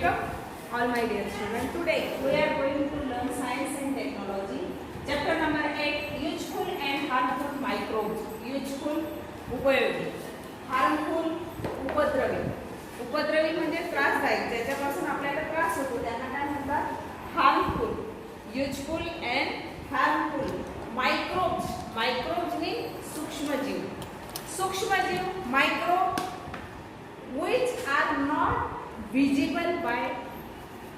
Welcome all my dear students. Today we are going to learn science and technology. Chapter number 8, useful and harmful microbes. Useful उपयोगी, harmful उपद्रवी. उपद्रवी म्हणजे त्रासदायक, ज्याच्यापासून आपल्याला त्रास होतो त्यांना काय म्हणतात? harmful. Useful and harmful microbes. Microbes mean सूक्ष्मजीव. सूक्ष्मजीव microbe which are not visible by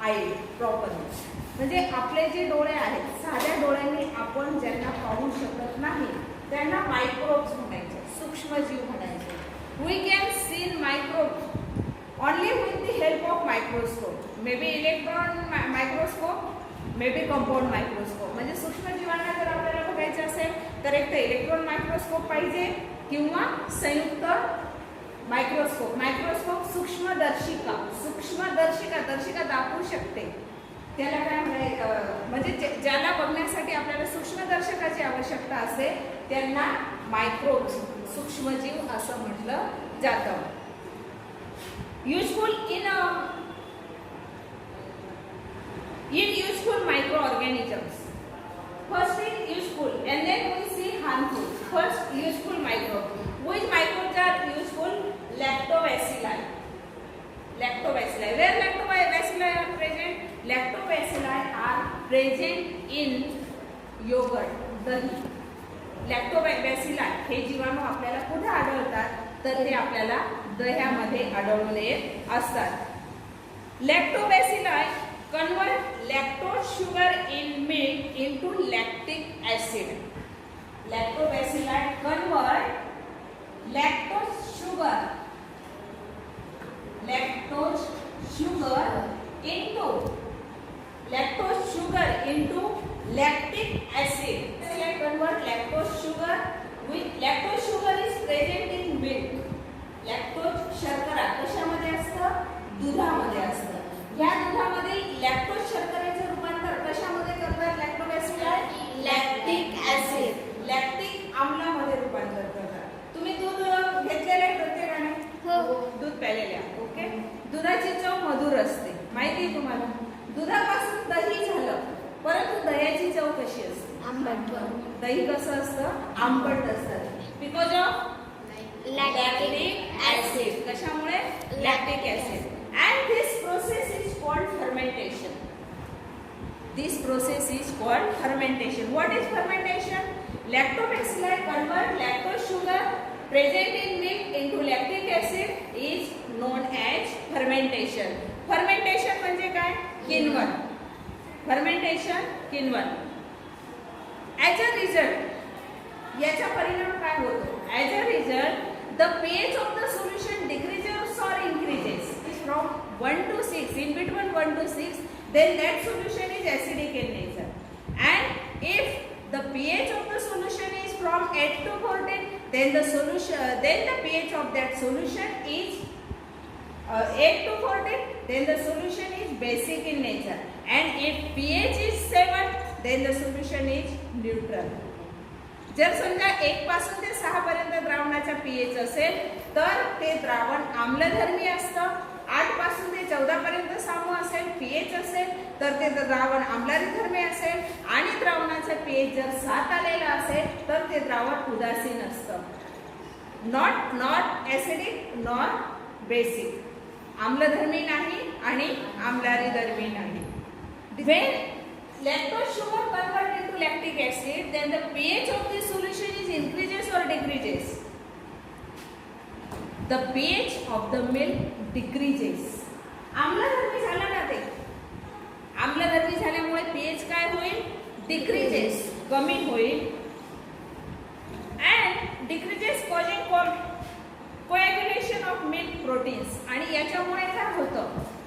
eye properly. म्हणजे आपले जे डोळे आहेत, साध्या डोळ्यांनी आपण ज्यांना पाहू शकत नाही त्यांना मायक्रोब्स म्हणायचे, सूक्ष्मजीव म्हणायचे. We can see microbes only with the help of microscope. Maybe electron microscope, maybe compound microscope. म्हणजे सूक्ष्मजीवांना जर आपल्याला बघायचे असेल तर एक तर इलेक्ट्रॉन मायक्रोस्कोप पाहिजे किंवा संयुक्त मायक्रोस्कोप. मायक्रोस्कोप सूक्ष्मदर्शिका. सूक्ष्मदर्शिका, दर्शिका दाखवू शकते त्याला काय म्हणजे ज्याला बघण्यासाठी आपल्याला सूक्ष्मदर्शकाची आवश्यकता असेल त्यांना मायक्रोब्स, सूक्ष्मजीव असं म्हटलं जातं. Useful in useful microorganisms. First is useful and then we see harmful. First, useful microbes. Which microbes are useful? Lactobacilli. Lactobacilli. Where lactobacilli are present? Lactobacilli are present in yogurt, dahi. लॅक्टोबॅसिली हे जीवाणू आपल्याला कुठे आढळतात तर ते आपल्याला दह्यामध्ये आढळून येत असतात. लॅक्टोबॅसिली convert lactose sugar in milk into lactic acid. Lactobacilli convert lactose sugar into lactic acid. Bacilli convert lactose sugar with lactose sugar is present in milk. Lactose शर्करा कशामध्ये असतं? दुधामध्ये असतं. या दुधामध्ये लॅक्टोज शर्करेचे रूपांतर कशामध्ये करतात लॅक्टोबॅसिली? लॅक्टिक ऍसिड, लॅक्टिक आम्लामध्ये रूपांतर करतात. तुम्ही दूध घेतलेले आहे प्रत्येकाने? हो. दूध प्यालेले आहे. ओके. दुधाची चव मधुर असते, माहिती आहे तुम्हाला. दुधापासून दही झालं, परंतु दह्याची चव कशी असते? आंबट. दही कसं असतं? आंबट असतं. Because of lactic acid. कशामुळे? Lactic acid. And this process is called fermentation. This process is called fermentation. What is fermentation? Lactobacilli convert lactose sugar present in milk into lactic acid is known as fermentation. Fermentation म्हणजे काय? किण्वन. Fermentation किण्वन. As a result, याचा परिणाम काय होतो? As a result, the pH of the solution decreases or increases. From 1 to 6, in between 1 to 6, then that solution is acidic in nature. And if the pH of the solution is from 8 to 14, then the pH of that solution is 8 to 14, then the solution is basic in nature. And if pH is 7, then the solution is neutral. जर समजा 1 पासून ते 6 पर्यंत द्रावणाचा pH असेल तर ते द्रावण आम्लधर्मी असतं. 8 पासून ते 14 पर्यंत सामू असेल, pH असेल तर ते द्रावण आम्लधर्मी असेल. आणि द्रावणाचा pH जर 7 आलेला असेल तर ते द्रावण उदासीन असतं. Not acidic nor basic. आम्लधर्मी नाही आणि आम्लारीधर्मी नाही. When lactose sugar convert into lactic acid, then the pH of the solution is increases or decreases? The pH of the milk decreases. आम्लधर्मी झाला ना ते. आम्लधर्मी झाल्यामुळे pH काय होईल? Decreases, कमी होईल. And decreases causing coagulation of milk proteins. आणि याच्यामुळे काय होतं?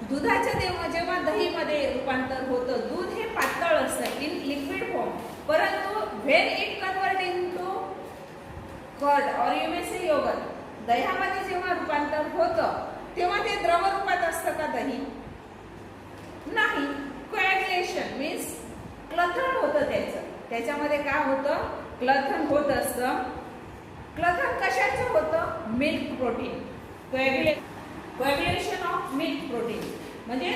दुधाच्या जेव्हा दहीमध्ये रूपांतर होतं, दूध हे पातळ असतं इन लिक्विड फॉर्म, परंतु when it convert into curd और यू मे से योगर्ट, दह्यामध्ये जेव्हा रूपांतर होतं तेव्हा ते द्रव रूपात असतं का दही? नाही. कोॲग्युलेशन मीन्स क्लथन होतं त्याच्यामध्ये काय होतं? क्लथन होत असतं. क्लथन कशाचं होतं? Milk protein. Coagulation of milk protein म्हणजे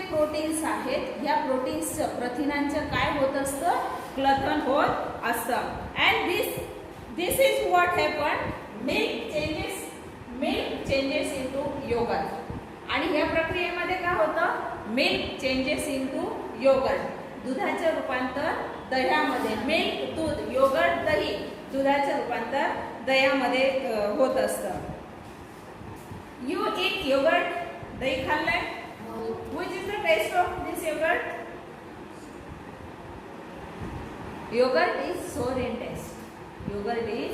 प्रोटीन्स आहेत, ह्या प्रोटीन्सचं प्रथिनांचं काय होत असतं, क्लथन होत असतं. And this is what happen, milk changes into yogurt. आणि ह्या प्रक्रियेमध्ये काय होतं, मिल्क चेंजेस इनटू योगर्ट, दुधाचे रूपांतर दह्यामध्ये. मिल्क दूध, योगर्ट दही, दुधाचे रूपांतर दह्यामध्ये होत असतं. यू इट योगर्ट, दही खाल्लंय? Which is the taste of this yogurt? Yogurt is sour in taste. Yogurt is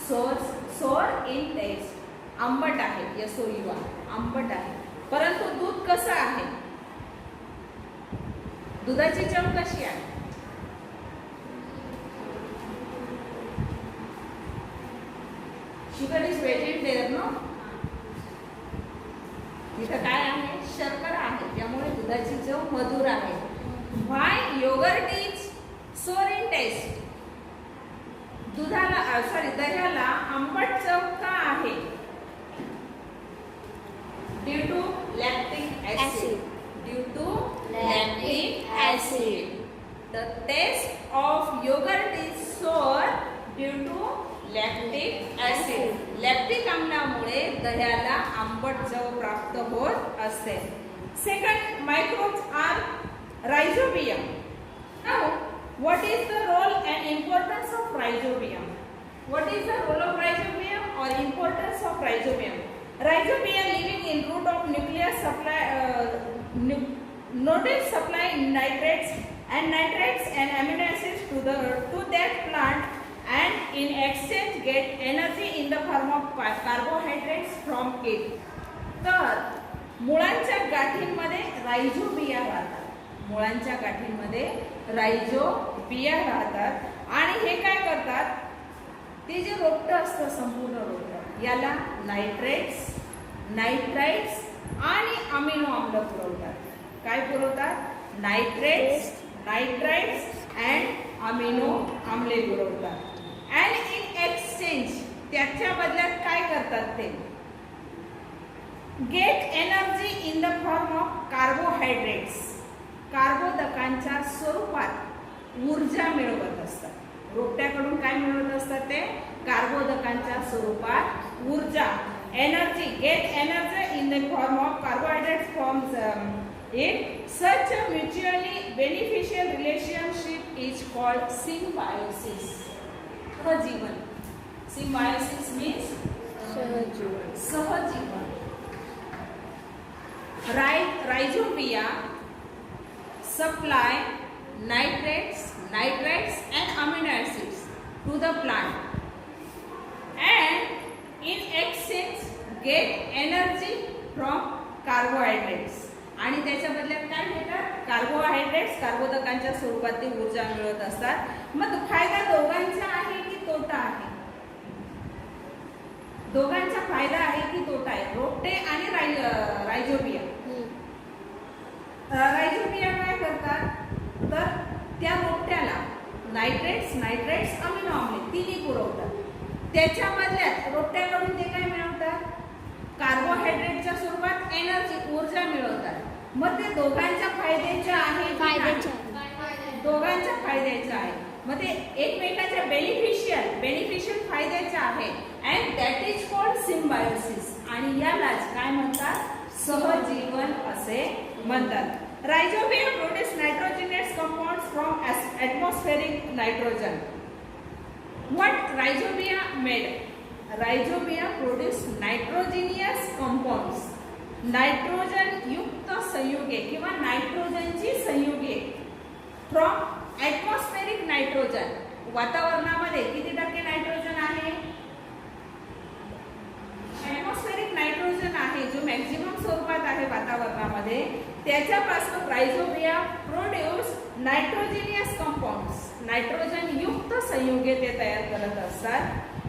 sour in taste. आंबट आहे, SOUR, आंबट आहे. परंतु दूध कसं आहे, दुधाची चव कशी आहे? Sugar is present there, no? इथं काय आहे, शर्करा आहे, त्यामुळे दुधाची चव मधुर आहे. Why yogurt is sour in taste? दह्याला आंबट चव का आहे? Due to lactic acid. Due to lactic acid. The taste of yogurt is sour due to lactic acid. Lactic आम्लामुळे दह्याला आंबट चव प्राप्त होत असते. Second, microbes are rhizobium. Now what is the role and importance of rhizobium? What is the role of rhizobium or importance of rhizobium? Rhizobium living in root of nucleus supply nodal supply nitrates and amino acids to that plant, and in exchange get energy in the form of carbohydrates from it. तर मुळांच्या गाठींमध्ये राइझोबिया राहतात. मुळांच्या गाठींमध्ये राइझोबिया राहतात आणि हे काय करतात, ते जे रोपटं असतं, संपूर्ण रोपटं, याला नायट्राइट्स आणि अमिनो आम्ल पुरवतात. काय पुरवतात? नायट्राइट्स अँड अमिनो आम्ले पुरवतात. अँड इन एक्सचेंज, त्याच्या बदल्यात काय करतात ते? Get energy in the form of carbohydrates. कार्बोदकांच्या स्वरूपात ऊर्जा मिळवत असतात. रोपट्याकडून काय मिळवत असतात ते? कार्बोदकांच्या स्वरूपात ऊर्जा, energy. Gate energy in the form of carbohydrates from it. Such a mutually beneficial relationship is called symbiosis. सहजीवन. सिम्बायोसिस मीन्स सहजीवन. राइझोबिया supply nitrates and amino acids to the plant, and in exchange get energy from carbohydrates. आणि त्याच्या बदल्यात काय घेतात? Carbohydrates, कार्बोदकांच्या स्वरूपात ती ऊर्जा मिळवत असतात. मग फायदा दोघांचा आहे की तोटा आहे? दोघांचा फायदा आहे की तोटा आहे? रोपटे आणि राइझोबिया. राइझोबिया काय करतात, तर त्या रोपट्याला नायट्रेट्स अमिनो आम्ले तिन्ही पुरवतात. त्याच्या बदल्यात रोपट्याकडून ते काय मिळवतात? कार्बोहायड्रेटच्या स्वरूपात एनर्जी, ऊर्जा मिळवतात. मग ते दोघांच्या फायद्याच्या आहे? दोघांच्या फायद्याच्या आहे. मग ते एकमेकांच्या बेनिफिशियल फायद्याच्या आहे. And that is called symbiosis. आणि यालाच काय म्हणतात? सहजीवन असे म्हणतात. Rhizobium produce nitrogenous compounds from atmospheric nitrogen. What rhizobia made? Rhizobia produce nitrogenous compounds, nitrogen युक्त संयुगे किंवा नायट्रोजनची संयुगे फ्रॉम ॲटमॉस्फेरिक नायट्रोजन. वातावरणामध्ये किती टक्के नायट्रोजन आहे? ॲटमॉस्फेरिक नायट्रोजन आहे, जो मॅक्झिमम स्वरूपात आहे वातावरणामध्ये, त्याच्यापासून राइझोबिया प्रोड्यूस नायट्रोजिनियस कंपाउंड्स, नायट्रोजन युक्त संयुगे ते तयार करत असतात.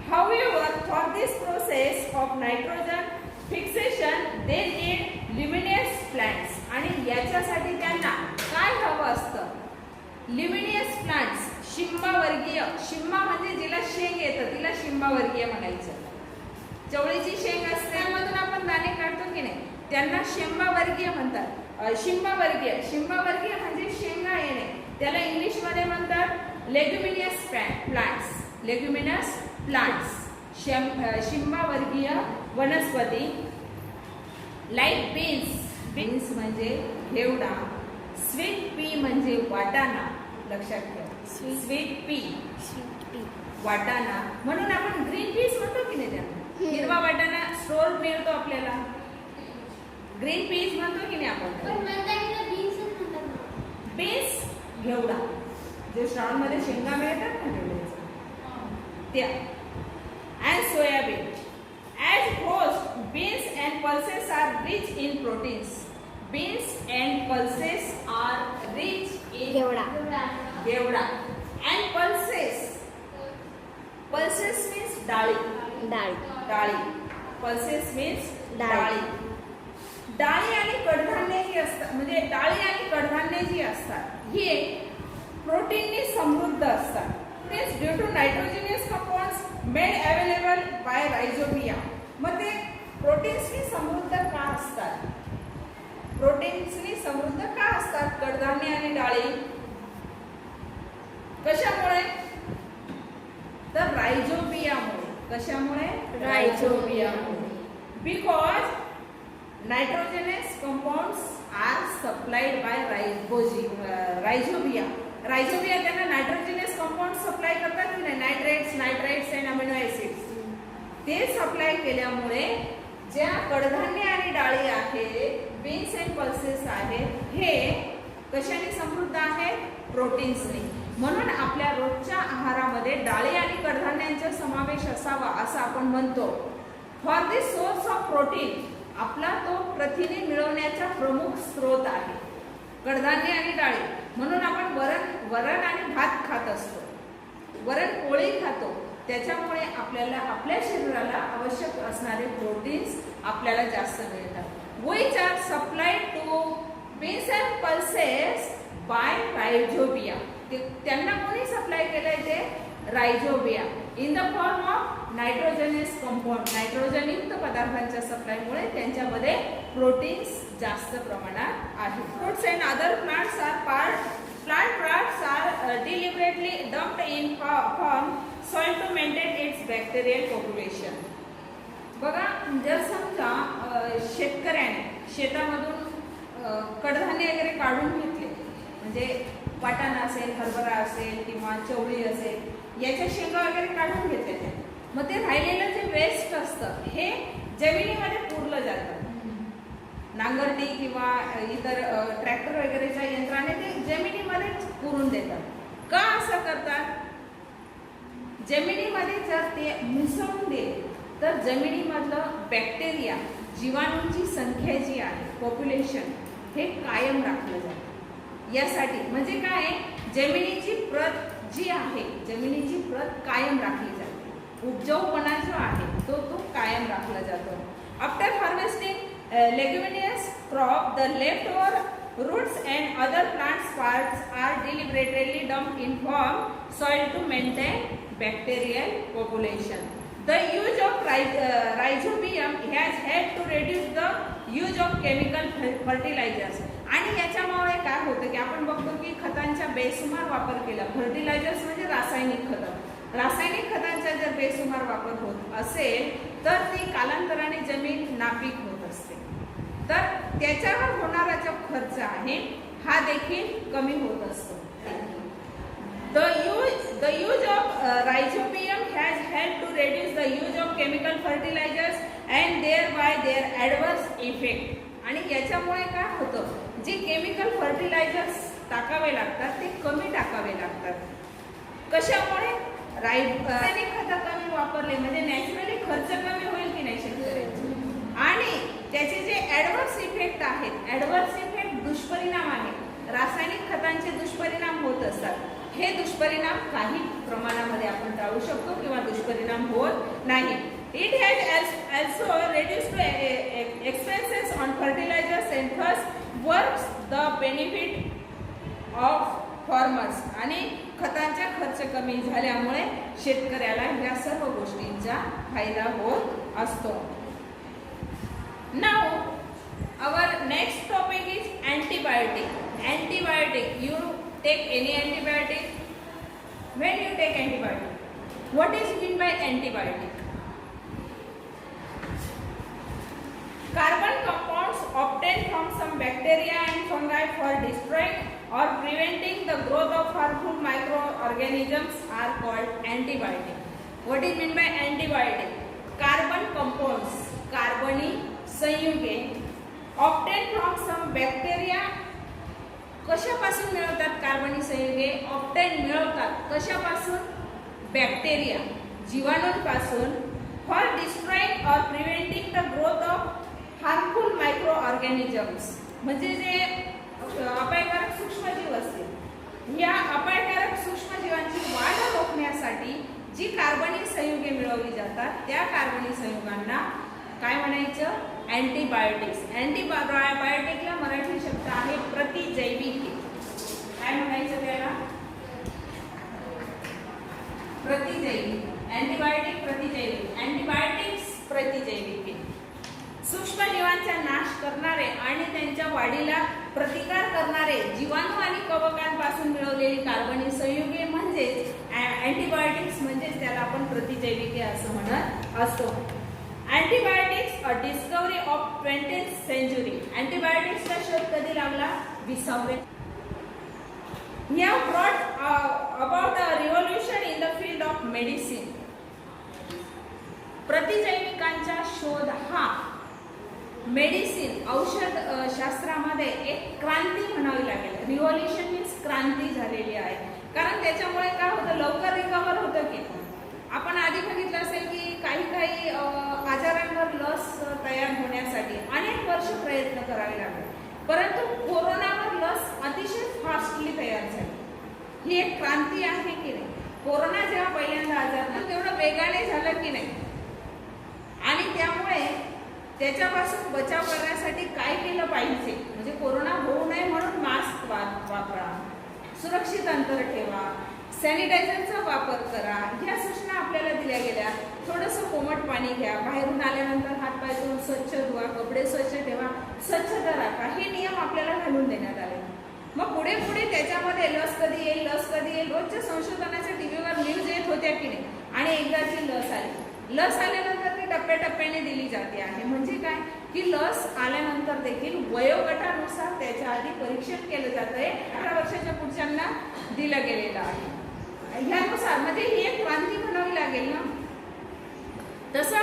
However, for this process of nitrogen fixation, they need luminous plants. आणि याच्यासाठी त्यांना काय हवं असतं? ल्युमिनियस प्लांट्स, शिंबावर्गीय. शिंबा म्हणजे जिला शेंग येतं तिला शिंबावर्गीय म्हणायचं. चवळीची शेंग असते, त्यामधून आपण दाणे काढतो की नाही, त्यांना शेंबावर्गीय म्हणतात. शिंबावर्गीय म्हणजे शेंगा येणे, त्याला इंग्लिशमध्ये म्हणतात लेग्युमिनियस प्लांट्स. शिंबावर्गीय वनस्पती. लाईक बीन्स म्हणजे घेवडा. स्वीट पी म्हणजे वाटाणा, लक्षात ठेवा. स्वीट पी वाटाणा, म्हणून आपण ग्रीन पीस म्हणतो की नाही त्यांना. हिरवा वाटाणा स्टोर मिळतो आपल्याला, ग्रीन पीस म्हणतो की नाही आपण. बीन्स घेवडा, जे श्रावण मध्ये शेंगा मिळतात ना त्या. And soybean. As host, beans and pulses are rich in proteins. Beans and pulses are rich in घेवडा. And pulses means डाळी. Pulses means डाळी. डाळी आणि कडधान्ये जी असतात, म्हणजे डाळी आणि कडधान्ये जी असतात ही प्रोटीनने समृद्ध असतात. तेच due to nitrogenous compounds made available by rhizobia. मग ते प्रोटीन्सनी समृद्ध का असतात? प्रोटीन्सनी समृद्ध का असतात कडधान्य आणि डाळी? कशामुळे? तर रायझोबियामुळे. कशामुळे? रायझोबियामुळे. Because nitrogenous compounds are supplied by rhizobia. Rhizobia त्यांना नायट्रोजनस कंपाऊंड सप्लाय करतात की नाही, नायट्रेट्स अँड अमिनो ऍसिड्स. ते सप्लाय केल्यामुळे ज्या कडधान्य आणि डाळी आहेत, बीन्स अँड पल्सेस आहेत, हे कशाने समृद्ध आहेत? प्रोटीन्सने. म्हणून आपल्या रोजच्या आहारामध्ये डाळी आणि कडधान्यांचा समावेश असावा असं आपण म्हणतो. For this source of protein, आपला तो प्रथिने मिळवण्याचा प्रमुख स्रोत आहे कडधान्य आणि डाळी. म्हणून आपण वरण आणि भात खात असतो, वरण पोळी खातो. त्याच्यामुळे आपल्याला आपल्या शरीराला आवश्यक असणारे प्रोटीन्स आपल्याला जास्त मिळतात. which are supplied to beans and pulses by रायझोबिया. त्यांना कोणी सप्लाय केलंय? ते rhizobia. In the form of nitrogenous compound. नायट्रोजनयुक्त पदार्थांच्या सप्लायमुळे त्यांच्यामध्ये प्रोटीन्स जास्त प्रमाणात आहेत. Fruits and other plants are deliberately dumped in farm soil to maintain its bacterial population. बघा, जर समजा शेतकऱ्याने शेतामधून कडधान्य वगैरे काढून घेतले, म्हणजे वाटाणा असेल, हरभरा असेल किंवा चवळी असेल, याच्या शेंगा वगैरे काढून घेतले, मग ते राहिलेलं जे वेस्ट असतं हे जमिनीमध्ये पुरलं जातं. नांगरणी किंवा इतर ट्रॅक्टर वगैरेच्या यंत्राने ते जमिनीमध्ये पुरून देतात. का असं करतात? जमिनीमध्ये जर ते मिसळून दिले तर जमिनीमधलं बॅक्टेरिया, जीवाणूंची संख्या जी आहे, पॉप्युलेशन, हे कायम राखलं जातं. यासाठी म्हणजे काय, जमिनीची प्रत जी आहे, जमिनीची प्रत कायम राखली जाते. उपजाऊपणा जो आहे तो कायम राखला जातो. After harvesting leguminous crop, the leftover roots and other plants parts are deliberately dumped in farm soil to maintain bacterial population. The use of rhizobium has helped to reduce the use of chemical fertilizers. आणि याच्यामुळे काय होतं की आपण बघतो की खतांचा बेसुमार वापर केला. फर्टिलायझर्स म्हणजे रासायनिक खतं. रासायनिक खतांचा जर बेसुमार वापर होत असेल तर ती कालांतराने जमीन नापीक होत असते. तर त्याच्यावर होणारा जो खर्च आहे हा देखील कमी होत असतो. The use of rhizobium has helped to reduce the use of chemical fertilizers and thereby their adverse effect. आणि याच्यामुळे काय होतं, जे केमिकल फर्टिलायझर्स टाकावे लागतात ते कमी टाकावे लागतात. कशामुळे? रासायनिक खतं कमी वापरले म्हणजे नॅचरली खर्च कमी होईल की नाही शेतकऱ्यांचे. आणि त्याचे जे ॲडव्हर्स इफेक्ट आहेत, ॲडव्हर्स इफेक्ट दुष्परिणाम आहेत, रासायनिक खतांचे दुष्परिणाम होत असतात. हे दुष्परिणाम काही प्रमाणामध्ये आपण टाळू शकतो किंवा दुष्परिणाम होत नाही. It has also reduced expenses on fertilizers and thus works the benefit of farmers. आणि खतांचा खर्च कमी झाल्यामुळे शेतकऱ्याला या सर्व गोष्टींचा फायदा होत असतो. Now next topic is antibiotic. Antibiotic. You take any antibiotic? When you take antibiotic, what is mean by antibiotic? Carbon compounds obtained from some bacteria and fungi for destroying or preventing the growth of harmful microorganisms are called antibiotic. What is mean by antibiotic? Carbon compounds, कार्बनी संयुगे obtained from some bacteria. कशापासून मिळवतात कार्बनी संयुगे? obtained मिळवतात कशापासून? Bacteria, जीवाणूंपासून. for destroying or preventing the growth of harmful microorganisms. म्हणजे जे अपायकारक सूक्ष्मजीव असतील, या अपायकारक सूक्ष्मजीवांची वाढ रोखण्यासाठी जी कार्बनी संयुगे मिळवली जातात त्या कार्बनी संयुगांना काय म्हणायचं? अँटीबायोटिक्स. अँटीबायोटिकला मराठी शब्द आहे प्रतिजैविके. काय म्हणायचं त्याला? प्रतिजैविक. अँटीबायोटिक प्रतिजैविक. अँटीबायोटिक्स प्रतिजैविके. सूक्ष्मजीवांचा नाश करणारे आणि त्यांच्या वाढीला प्रतिकार करणारे जीवाणू आणि कवकांपासून मिळवलेली कार्बनी संयुगे म्हणजेच अँटीबायोटिक्स, म्हणजेच त्याला आपण प्रतिजैविके असं म्हणत असतो. Antibiotics a discovery of 20th century. अँटीबायोटिक्सचा शोध कधी लागला? 20व्या. We have brought about a revolution in the field of medicine. प्रतिजैविकांचा शोध हा मेडिसिन औषध शास्त्रामध्ये एक क्रांती म्हणावी लागेल. रिव्होल्युशन मीन्स क्रांती झालेली आहे. कारण त्याच्यामुळे काय होतं? लवकर रिकवर होतं की. आपण आधी बघितलं असेल की काही आजारांवर लस तयार होण्यासाठी अनेक वर्ष प्रयत्न करावे लागले, परंतु कोरोनावर लस अतिशय फास्टली तयार झाली. ही एक क्रांती आहे की नाही? कोरोना जेव्हा पहिल्यांदा आजार तेवढं वेगाने झालं की नाही, आणि त्यामुळे त्याच्यापासून बचाव करण्यासाठी काय केलं पाहिजे? म्हणजे कोरोना होऊ नये म्हणून मास्क वापरा, सुरक्षित अंतर ठेवा, सॅनिटायझरचा वापर करा, ह्या सूचना आपल्याला दिल्या गेल्या. थोडंसं कोमट पाणी घ्या, बाहेरून आल्यानंतर हातपाय धुवून स्वच्छ धुवा, कपडे स्वच्छ ठेवा, स्वच्छता राखा, हे नियम आपल्याला घालून देण्यात आले. मग पुढे पुढे त्याच्यामध्ये लस कधी येईल, लस कधी येईल, रोजच्या संशोधनाच्या टीव्हीवर न्यूज येत होत्या की नाही. आणि एकदाची लस आली. लस आल्यानंतर ती टप्प्याटप्प्याने दिली जाते आहे. म्हणजे काय की लस आल्यानंतर देखील वयोगटानुसार त्याच्या आधी परीक्षण केलं जातंय. 18 वर्षाच्या पुढच्यांना दिलं गेलेलं आहे. ह्यानुसार म्हणजे ही एक क्रांती म्हणावी लागेल ना. तसं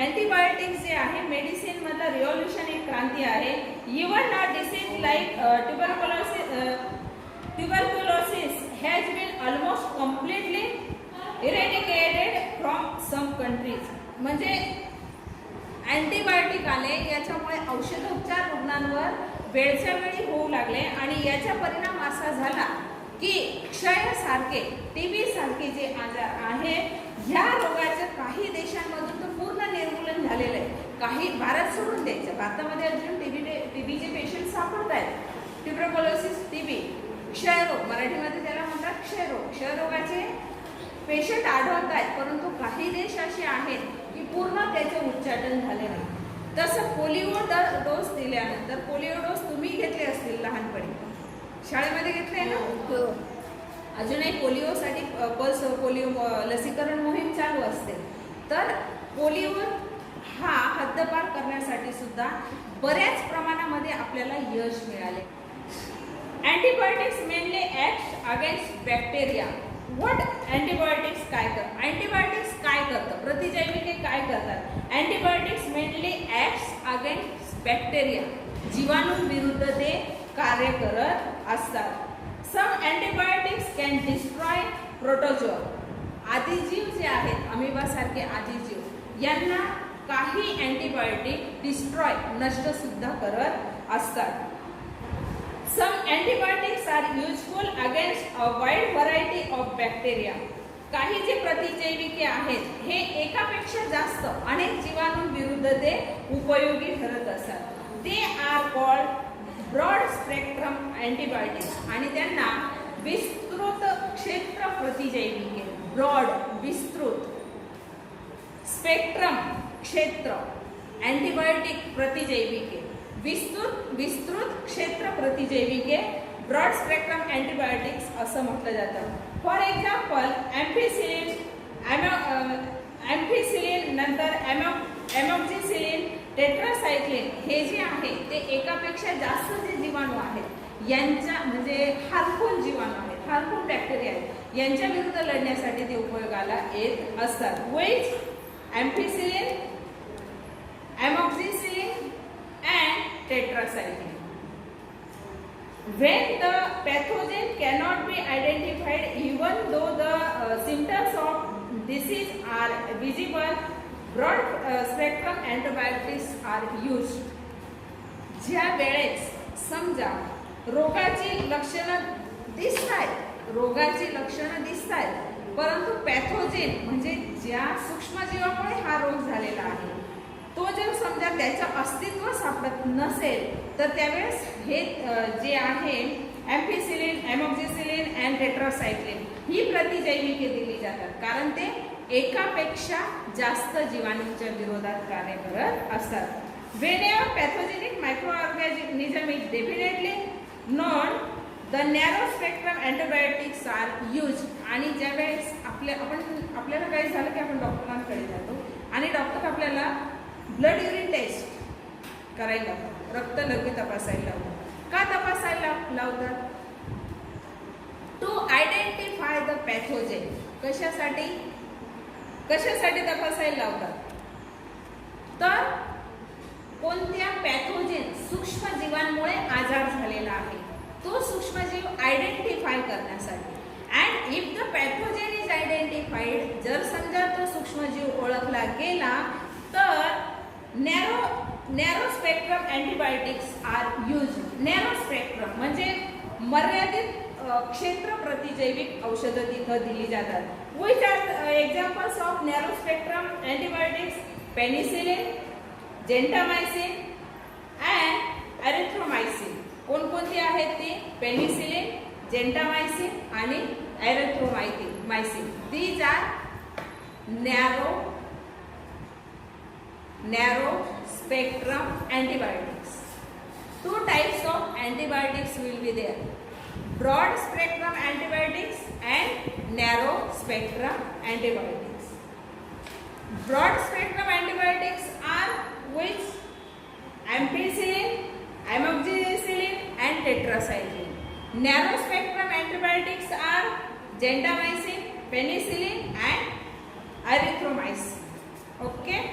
अँटीबायोटिक्स जे आहे मेडिसिन मधलं रिव्होल्युशन एक क्रांती आहे. Even a disease like tuberculosis has been almost completely eradicated from some countries. म्हणजे अँटीबायोटिक आले, याच्यामुळे औषधोपचार रुग्णांवर वेळच्या वेळी होऊ लागले आणि याचा परिणाम असा झाला की क्षयसारखे, टीबी सारखे जे आजार आहेत, ह्या रोगाचं काही देशांमधून तर पूर्ण निर्मूलन झालेलं आहे. काही भारत सोडून द्यायचं, भारतामध्ये अजून टीबीचे पेशंट सापडत आहेत. ट्युबरक्युलोसिस, टीबी, क्षयरोग, मराठीमध्ये त्याला म्हणतात क्षयरोग, क्षयरोगाचे पेशंट आढळत आहेत. परंतु काही देश असे आहेत की पूर्ण त्याचे उच्चाटन झाले नाही. तसं पोलिओ डोस दिल्यानंतर, पोलिओ डोस तुम्ही घेतले असतील लहानपणी, शाळेमध्ये घेतले ना. अजूनही पोलिओसाठी पल्स पोलिओ लसीकरण मोहीम चालू असते. तर पोलिओ हा हद्दपार करण्यासाठी सुद्धा बऱ्याच प्रमाणामध्ये आपल्याला यश मिळाले. Antibiotics mainly act against bacteria. What antibiotics काय करतात? अँटीबायोटिक्स काय करतं? प्रतिजैविके काय करतात? Antibiotics mainly act against bacteria. जीवाणूंविरुद्ध ते कार्य करत असतात. Some antibiotics can destroy protozoa. आदिजीव जे आहेत, अमिबा सारखे आदिजीव, यांना काही अँटीबायोटिक डिस्ट्रॉय, नष्ट सुद्धा करत असतात. Some antibiotics are useful against a wide variety of bacteria. काही जे प्रतिजैविके आहेत हे एकापेक्षा जास्त अनेक जीवाणूंविरुद्ध ते उपयोगी ठरत असतात. ते are called broad spectrum antibiotics आणि त्यांना विस्तृत क्षेत्र प्रतिजैविके. ब्रॉड विस्तृत, स्पेक्ट्रम क्षेत्र, अँटीबायोटिक प्रतिजैविके, विस्तृत क्षेत्र प्रतिजैविके, ब्रॉड स्पेक्ट्रम अँटीबायोटिक्स असं म्हटलं जातं. फॉर एक्झाम्पल एम्फिसिलिन नंतर एमॉक्झिसिलिन, टेट्रासायक्लिन हे जे आहे ते एकापेक्षा जास्त जे जीवाणू आहेत यांच्या म्हणजे हार्मफुल जीवाणू आहेत, हार्मफुल बॅक्टेरिया आहेत, यांच्या विरुद्ध लढण्यासाठी ते उपयोगाला येत असतात. Which ampicillin, amoxicillin and tetracycline. When the pathogen cannot be identified, even though the symptoms of disease are visible, broad spectrum antibiotics are used. ज्या वेळेस समजा रोगाची लक्षणं दिसतायत, परंतु पॅथोजेन म्हणजे ज्या सूक्ष्मजीवामुळे हा रोग झालेला आहे तो जर समजा त्याचं अस्तित्व सापडत नसेल तर त्यावेळेस हे जे आहे एम्फिसिलिन, एमॉक्झिसिलिन अँड टेट्रासायक्लिन ही प्रतिजैविके दिली जातात, कारण ते एकापेक्षा जास्त जीवाणूंच्या विरोधात कार्य करत असतात. Whenever pathogenic microorganism is definitely known, the narrow spectrum antibiotics are used. आणि ज्यावेळेस आपल्याला काही झालं की आपण डॉक्टरांकडे जातो आणि डॉक्टर आपल्याला ब्लड युरिन टेस्ट करायला लावतात, रक्त लघवी तपासायला लावतात. का तपासायला लावतात? To identify the pathogen. कशासाठी तपासायला लावतात? तर कोणत्या पॅथोजेन सूक्ष्मजीवांमुळे आजार झालेला आहे तो सूक्ष्मजीव आयडेंटिफाय करण्यासाठी. And if the pathogen is identified, जर समजा तो सूक्ष्मजीव ओळखला गेला तर narrow spectrum antibiotics are use. Narrow spectrum म्हणजे मर्यादित क्षेत्र प्रतिजैविक औषधं तिथं दिली जातात. Which are examples of narrow spectrum antibiotics? Penicillin, gentamicin and erythromycin. कोणकोणती आहेत ती? पेनिसिलिन, जेंटामायसिन आणि erythromycin. These are narrow spectrum antibiotics. Two types of antibiotics will be there: broad spectrum antibiotics and narrow spectrum antibiotics. Broad spectrum antibiotics are which? Ampicillin, amoxicillin and tetracycline. Narrow spectrum antibiotics are gentamicin, penicillin and erythromycin. Okay.